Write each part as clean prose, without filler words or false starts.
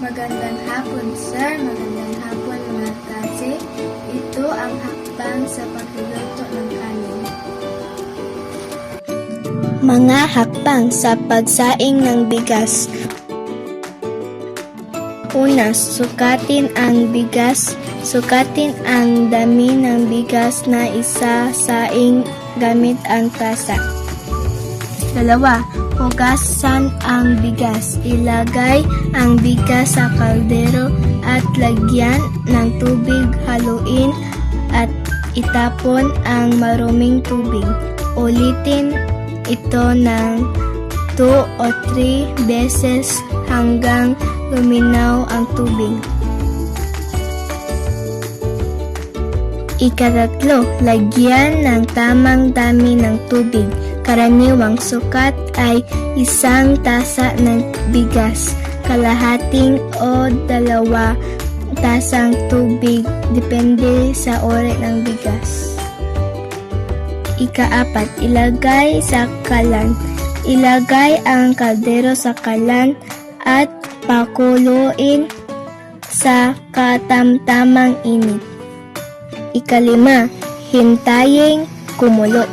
Magandang hapon, sir. Magandang hapon, mga klase. Ito ang hakbang sa pagluluto ng kanin. Mga hakbang sa pagsaing ng bigas. Una, sukatin ang bigas. Sukatin ang dami ng bigas na isasaing gamit ang tasa. Dalawa, hugasan ang bigas. Ilagay ang bigas sa kaldero at lagyan ng tubig. Haluin at itapon ang maruming tubig. Ulitin ito ng 2 o 3 beses hanggang luminaw ang tubig. Ikatatlo, lagyan ng tamang dami ng tubig. Karaniwang sukat ay 1 tasa ng bigas, kalahating o 2 tasang tubig, depende sa uri ng bigas. Ikaapat, ilagay sa kalan. Ilagay ang kaldero sa kalan at pakuluin sa katamtamang init. Ikalima, hintayin kumulo.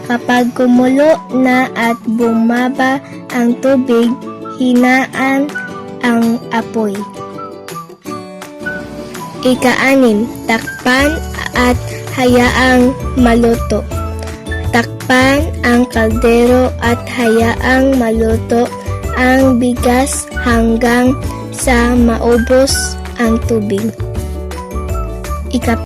Kapag kumulo na at bumaba ang tubig, hinaan ang apoy. Ika-6, takpan at hayaang maluto. Takpan ang kaldero at hayaang maluto ang bigas hanggang sa maubos ang tubig.